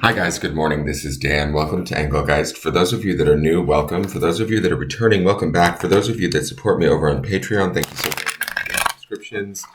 Hi guys, good morning. This is Dan. Welcome to Engelgeist. For those of you that are new, welcome. For those of you that are returning, welcome back. For those of you that support me over on Patreon, thank you so much for your subscriptions.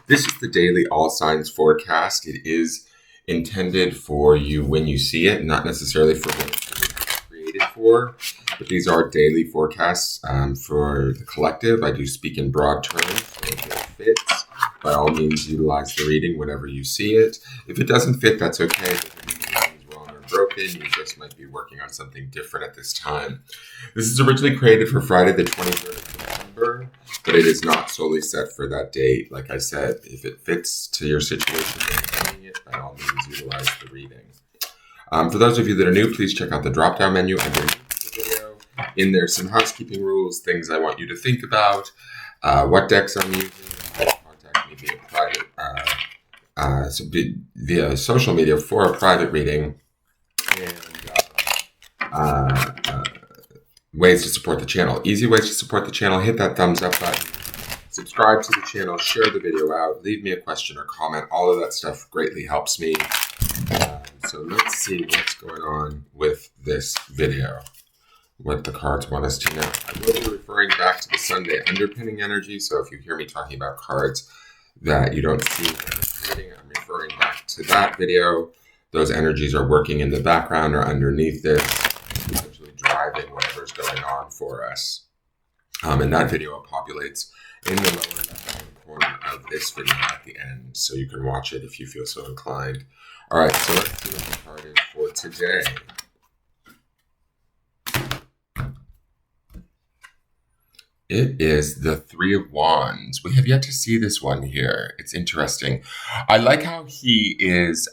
This is the daily all signs forecast. It is intended for you when you see it, not necessarily for what it's created for, but these are daily forecasts for the collective. I do speak in broad terms, so if it fits, by all means utilize the reading whenever you see it. If it doesn't fit, that's okay. It doesn't mean anything's wrong or broken. You just might be working on something different at this time. This is originally created for Friday the 23rd of November, but it is not solely set for that date. Like I said, if it fits to your situation and doing it, by all means utilize the reading. For those of you that are new, please check out the drop-down menu underneath the video. In there, some housekeeping rules, things I want you to think about, what decks I'm using, contact me via private, via social media for a private reading, and ways to support the channel. Easy ways to support the channel: hit that thumbs up button, subscribe to the channel, share the video out, leave me a question or comment. All of that stuff greatly helps me. So let's see what's going on with this video, what the cards want us to know. I will be referring back to the Sunday underpinning energy, so if you hear me talking about cards that you don't see in this reading, I'm referring back to that video. Those energies are working in the background or underneath this, essentially driving whatever's going on for us. And that video populates in the lower left-hand corner of this video at the end, so you can watch it if you feel so inclined. All right, so let's see what the card is for today. It is the Three of Wands. We have yet to see this one here. It's interesting. I like how he is,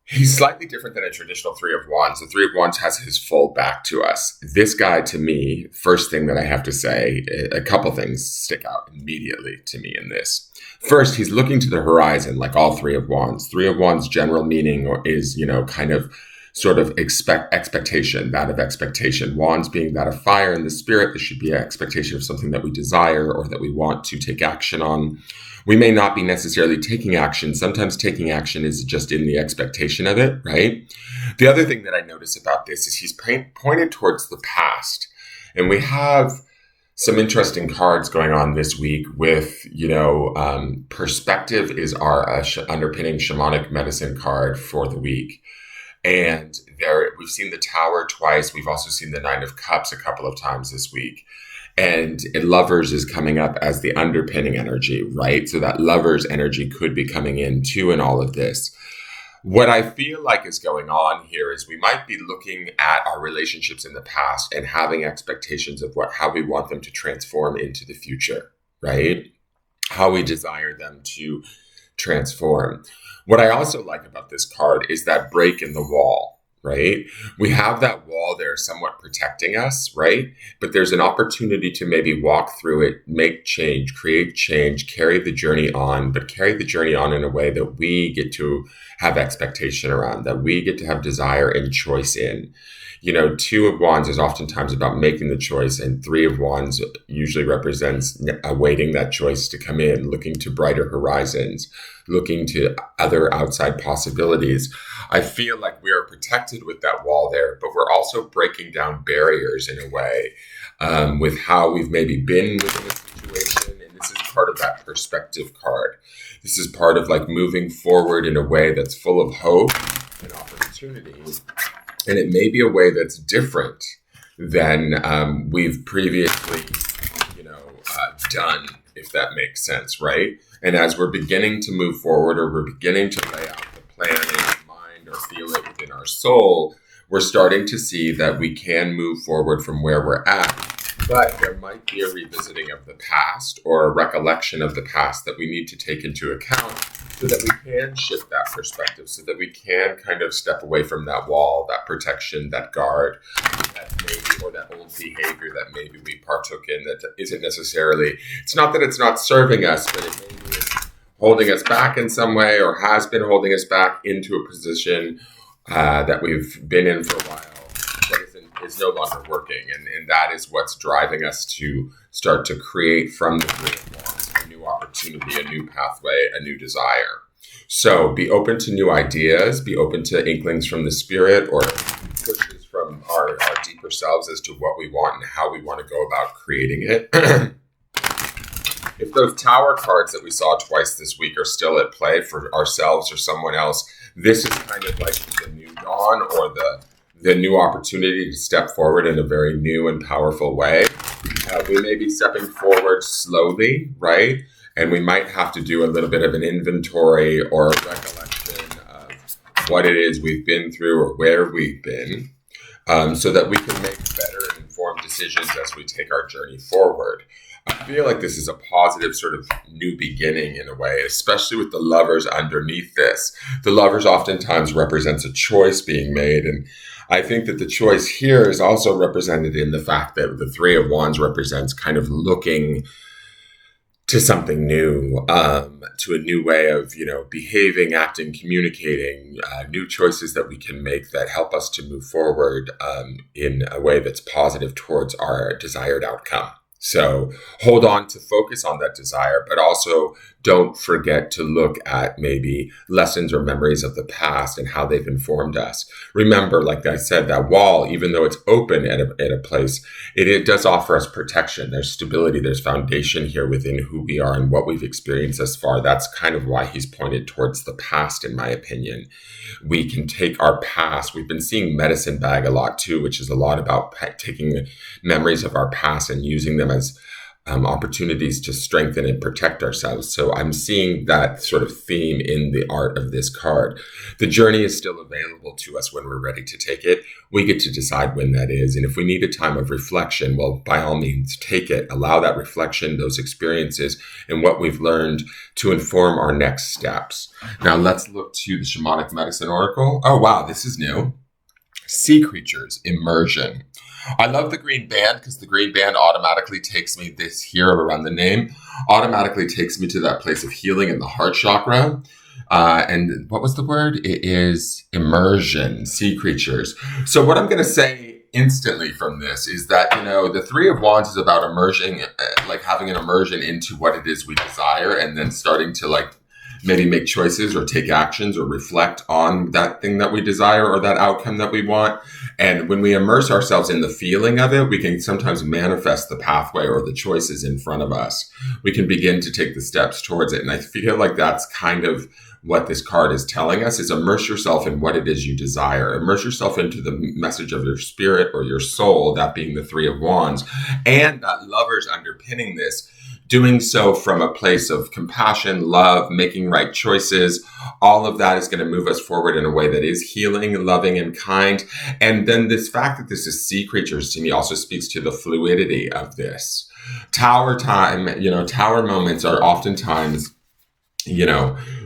he's slightly different than a traditional Three of Wands. The Three of Wands has his full back to us. This guy, to me, first thing that I have to say, a couple things stick out immediately to me in this. First, he's looking to the horizon like all Three of Wands. Three of Wands' general meaning is, kind of sort of expectation, that of expectation. Wands being that of fire in the spirit, this should be an expectation of something that we desire or that we want to take action on. We may not be necessarily taking action. Sometimes taking action is just in the expectation of it, right? The other thing that I notice about this is he's pointed towards the past. And we have some interesting cards going on this week with, perspective is our underpinning shamanic medicine card for the week. And there, we've seen the Tower twice. We've also seen the Nine of Cups a couple of times this week. And Lovers is coming up as the underpinning energy, right? So that Lovers energy could be coming in too in all of this. What I feel like is going on here is we might be looking at our relationships in the past and having expectations of how we want them to transform into the future, right? How we desire them to transform. What I also like about this card is that break in the wall, right? We have that wall there somewhat protecting us, right? But there's an opportunity to maybe walk through it, make change, create change, carry the journey on, but carry the journey on in a way that we get to have expectation around, that we get to have desire and choice in. Two of Wands is oftentimes about making the choice, and Three of Wands usually represents awaiting that choice to come in, looking to brighter horizons, looking to other outside possibilities. I feel like we are protected with that wall there, but we're also breaking down barriers in a way with how we've maybe been within a situation. And this is part of that perspective card. This is part of like moving forward in a way that's full of hope and opportunity. And it may be a way that's different than we've previously, done, if that makes sense, right? And as we're beginning to move forward, or we're beginning to lay out the plan in our mind or feel it within our soul, we're starting to see that we can move forward from where we're at. But there might be a revisiting of the past or a recollection of the past that we need to take into account so that we can shift that perspective, so that we can kind of step away from that wall, that protection, that guard, that maybe, or that old behavior that maybe we partook in that isn't necessarily, it's not that it's not serving us, but it maybe is holding us back in some way, or has been holding us back into a position that we've been in for a while, but is no longer working. And that is what's driving us to start to create from the Three of Wands a new opportunity, a new pathway, a new desire. So be open to new ideas, be open to inklings from the spirit or pushes from our deeper selves as to what we want and how we want to go about creating it. If those tower cards that we saw twice this week are still at play for ourselves or someone else, this is kind of like the new dawn or the new opportunity to step forward in a very new and powerful way. We may be stepping forward slowly, right? And we might have to do a little bit of an inventory or a recollection of what it is we've been through or where we've been, so that we can make better and informed decisions as we take our journey forward. I feel like this is a positive sort of new beginning in a way, especially with the lovers underneath this. The lovers oftentimes represents a choice being made, and I think that the choice here is also represented in the fact that the Three of Wands represents kind of looking to something new, to a new way of, behaving, acting, communicating, new choices that we can make that help us to move forward in a way that's positive towards our desired outcome. So hold on to focus on that desire, but also don't forget to look at maybe lessons or memories of the past and how they've informed us. Remember, like I said, that wall, even though it's open at a place, it does offer us protection. There's stability, there's foundation here within who we are and what we've experienced thus far. That's kind of why he's pointed towards the past, in my opinion. We can take our past. We've been seeing medicine bag a lot too, which is a lot about taking memories of our past and using them as opportunities to strengthen and protect ourselves. So I'm seeing that sort of theme in the art of this card. The journey is still available to us when we're ready to take it. We get to decide when that is. And if we need a time of reflection, well, by all means, take it. Allow that reflection, those experiences, and what we've learned to inform our next steps. Now let's look to the Shamanic Medicine Oracle. Oh, wow, this is new. Sea creatures, immersion. I love the green band because the green band automatically takes me, this here around the name, automatically takes me to that place of healing in the heart chakra. And what was the word? It is immersion, sea creatures. So what I'm going to say instantly from this is that, the Three of Wands is about immersion, like having an immersion into what it is we desire and then starting to maybe make choices or take actions or reflect on that thing that we desire or that outcome that we want. And when we immerse ourselves in the feeling of it, we can sometimes manifest the pathway or the choices in front of us. We can begin to take the steps towards it. And I feel like that's kind of what this card is telling us, is immerse yourself in what it is you desire. Immerse yourself into the message of your spirit or your soul, that being the Three of Wands, and that lovers underpinning this. Doing so from a place of compassion, love, making right choices. All of that is going to move us forward in a way that is healing, loving, and kind. And then this fact that this is sea creatures to me also speaks to the fluidity of this. Tower moments are oftentimes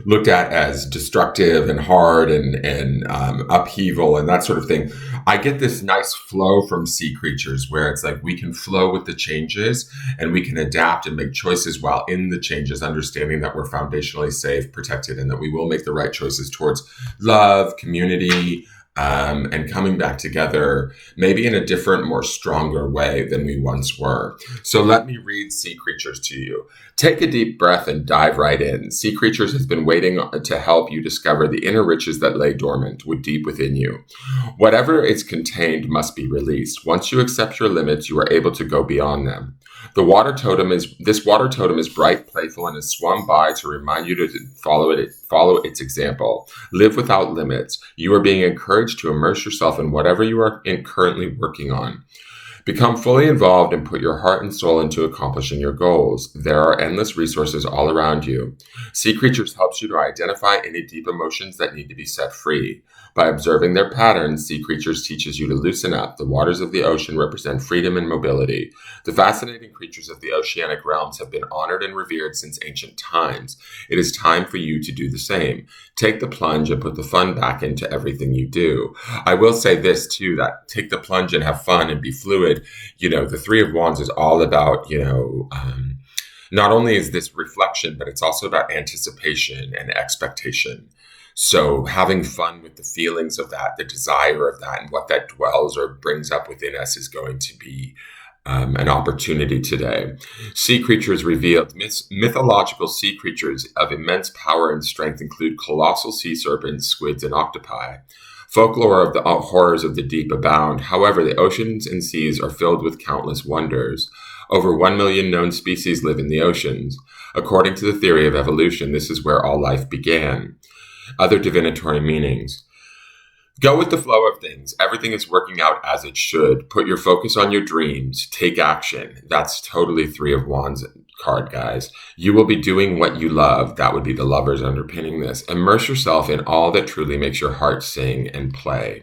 looked at as destructive and hard and upheaval and that sort of thing. I get this nice flow from sea creatures where it's like we can flow with the changes and we can adapt and make choices while in the changes, understanding that we're foundationally safe, protected, and that we will make the right choices towards love, community, and coming back together, maybe in a different, more stronger way than we once were. So let me read Sea Creatures to you. Take a deep breath and dive right in. Sea Creatures has been waiting to help you discover the inner riches that lay dormant deep within you. Whatever is contained must be released. Once you accept your limits, you are able to go beyond them. This water totem is bright, playful, and has swum by to remind you to follow its example. Live without limits. You are being encouraged to immerse yourself in whatever you are currently working on. Become fully involved and put your heart and soul into accomplishing your goals. There are endless resources all around you. Sea Creatures helps you to identify any deep emotions that need to be set free. By observing their patterns, Sea Creatures teaches you to loosen up. The waters of the ocean represent freedom and mobility. The fascinating creatures of the oceanic realms have been honored and revered since ancient times. It is time for you to do the same. Take the plunge and put the fun back into everything you do. I will say this too, that take the plunge and have fun and be fluid. The Three of Wands is all about, not only is this reflection, but it's also about anticipation and expectation. So having fun with the feelings of that, the desire of that, and what that dwells or brings up within us is going to be an opportunity today. Sea creatures revealed. Mythological sea creatures of immense power and strength include colossal sea serpents, squids, and octopi. Folklore of the horrors of the deep abound. However, the oceans and seas are filled with countless wonders. Over 1 million known species live in the oceans. According to the theory of evolution, this is where all life began. Other divinatory meanings. Go with the flow of things. Everything is working out as it should. Put your focus on your dreams. Take action. That's totally Three of Wands card, guys. You will be doing what you love. That would be the lovers underpinning this. Immerse yourself in all that truly makes your heart sing and play.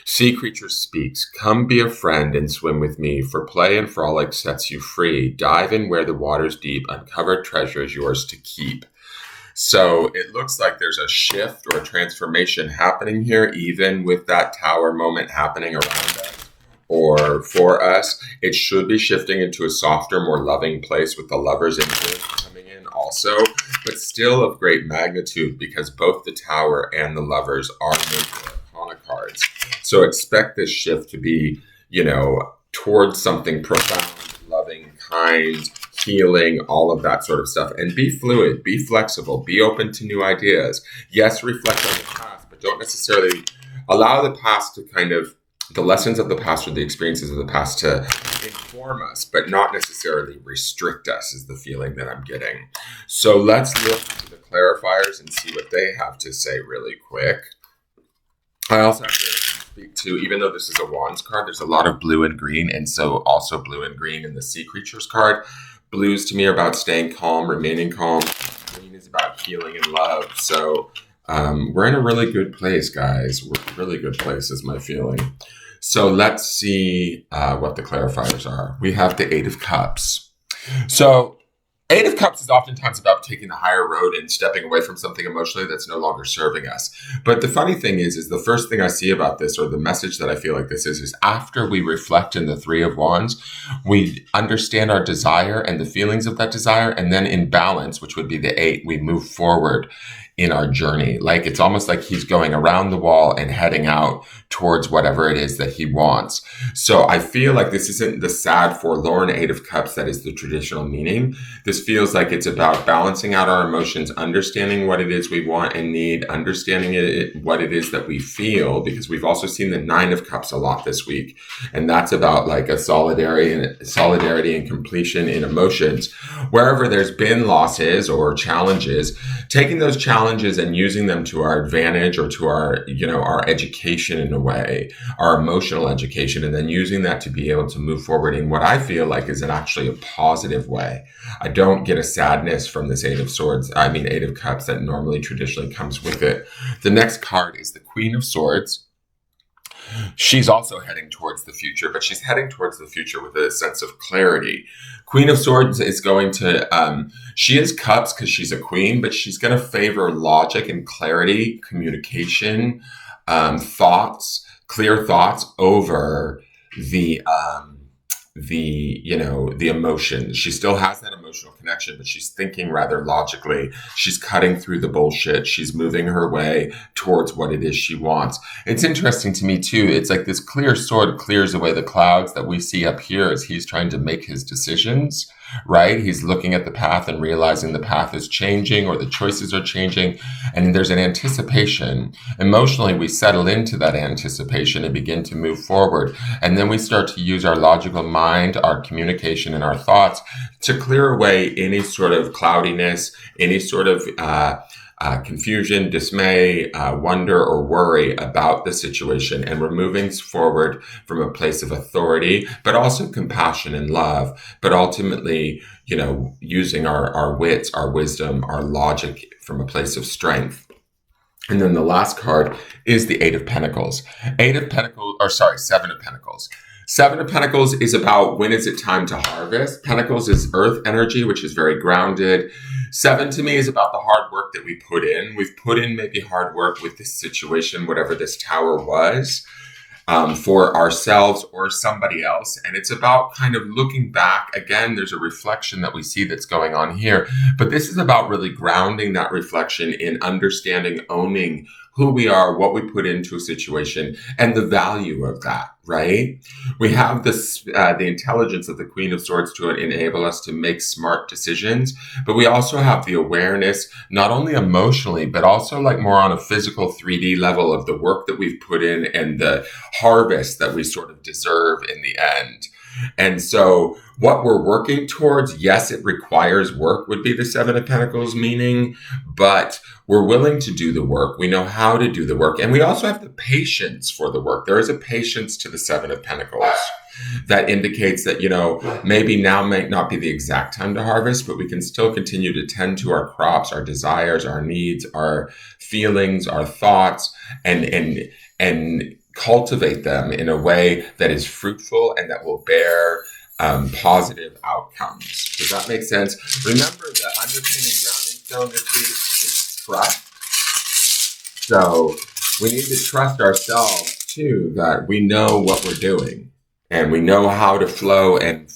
Sea creature speaks. Come be a friend and swim with me, for play and frolic sets you free. Dive in where the water's deep. Uncovered treasure is yours to keep. So it looks like there's a shift or a transformation happening here, even with that tower moment happening around us or for us. It should be shifting into a softer, more loving place with the lovers influence coming in also, but still of great magnitude because both the tower and the lovers are major arcana cards. So expect this shift to be, towards something profound, loving, kind, healing, all of that sort of stuff. And be fluid, be flexible, be open to new ideas. Yes, reflect on the past, but don't necessarily allow the past to the lessons of the past or the experiences of the past to inform us, but not necessarily restrict us is the feeling that I'm getting. So let's look at the clarifiers and see what they have to say really quick. I also have to speak to, even though this is a Wands card, there's a lot of blue and green, and so also blue and green in the Sea Creatures card. Blues to me are about staying calm, remaining calm. Green is about healing and love. So we're in a really good place, guys. We're in a really good place is my feeling. So let's see what the clarifiers are. We have the Eight of Cups. So Eight of Cups is oftentimes about taking the higher road and stepping away from something emotionally that's no longer serving us. But the funny thing is the first thing I see about this, or the message that I feel like this is after we reflect in the Three of Wands, we understand our desire and the feelings of that desire, and then in balance, which would be the Eight, we move forward in our journey. Like it's almost like he's going around the wall and heading out towards whatever it is that he wants. So I feel like this isn't the sad, forlorn Eight of Cups that is the traditional meaning. This feels like it's about balancing out our emotions, understanding what it is we want and need, understanding what it is that we feel, because we've also seen the Nine of Cups a lot this week. And that's about like a solidarity and completion in emotions. Wherever there's been losses or challenges, taking those challenges and using them to our advantage or to our, our education in a way, our emotional education, and then using that to be able to move forward in what I feel like is actually a positive way. I don't get a sadness from this Eight of Cups that normally traditionally comes with it. The next card is the Queen of Swords. She's also heading towards the future, but she's heading towards the future with a sense of clarity. Queen of Swords is going to, she is cups because she's a queen, but she's going to favor logic and clarity, communication, thoughts, clear thoughts over the emotions. She still has that emotional connection, but she's thinking rather logically. She's cutting through the bullshit. She's moving her way towards what it is she wants. It's interesting to me too. It's like this clear sword clears away the clouds that we see up here as he's trying to make his decisions, right? He's looking at the path and realizing the path is changing or the choices are changing. And there's an anticipation. Emotionally, we settle into that anticipation and begin to move forward. And then we start to use our logical mind, our communication, and our thoughts to clear away any sort of cloudiness, any sort of confusion, dismay, wonder, or worry about the situation. And we're moving forward from a place of authority, but also compassion and love, but ultimately, using our wits, our wisdom, our logic from a place of strength. And then the last card is the Seven of Pentacles. Seven of Pentacles is about when is it time to harvest. Pentacles is earth energy, which is very grounded. Seven to me is about the hard work that we put in. We've put in maybe hard work with this situation, whatever this tower was, for ourselves or somebody else. And it's about kind of looking back. Again, there's a reflection that we see that's going on here. But this is about really grounding that reflection in understanding, owning who we are, what we put into a situation, and the value of that, right? We have this, the intelligence of the Queen of Swords to enable us to make smart decisions, but we also have the awareness, not only emotionally, but also like more on a physical 3D level of the work that we've put in and the harvest that we sort of deserve in the end. And so what we're working towards, yes, it requires work, would be the Seven of Pentacles meaning, but we're willing to do the work. We know how to do the work. And we also have the patience for the work. There is a patience to the Seven of Pentacles that indicates that, you know, maybe now might not be the exact time to harvest, but we can still continue to tend to our crops, our desires, our needs, our feelings, our thoughts, and cultivate them in a way that is fruitful and that will bear positive outcomes. Does that make sense? Remember, the underpinning grounding stone this week is trust. So we need to trust ourselves too, that we know what we're doing and we know how to flow and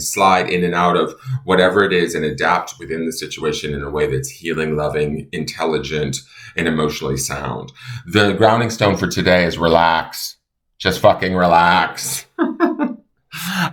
slide in and out of whatever it is and adapt within the situation in a way that's healing, loving, intelligent, and emotionally sound. The grounding stone for today is relax. Just fucking relax.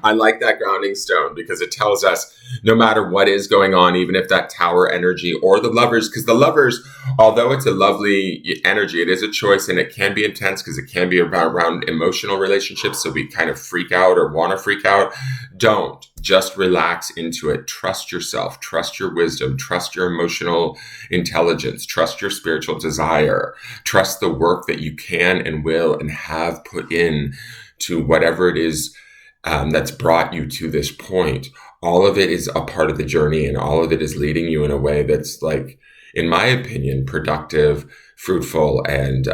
I like that grounding stone because it tells us no matter what is going on, even if that tower energy or the lovers, because the lovers, although it's a lovely energy, it is a choice and it can be intense because it can be around emotional relationships. So we kind of freak out or want to freak out. Don't. Just relax into it. Trust yourself. Trust your wisdom. Trust your emotional intelligence. Trust your spiritual desire. Trust the work that you can and will and have put in to whatever it is that's brought you to this point. All of it is a part of the journey and all of it is leading you in a way that's, like, in my opinion, productive, fruitful, and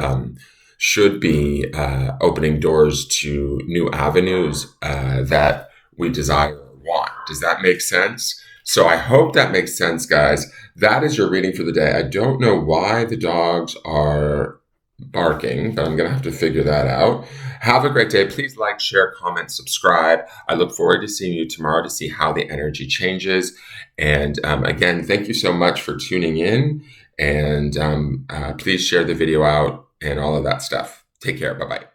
should be opening doors to new avenues that we desire or want. Does that make sense? So I hope that makes sense, guys. That is your reading for the day. I don't know why the dogs are barking, but I'm going to have to figure that out. Have a great day. Please like, share, comment, subscribe. I look forward to seeing you tomorrow to see how the energy changes. And again, thank you so much for tuning in. And please share the video out and all of that stuff. Take care. Bye-bye.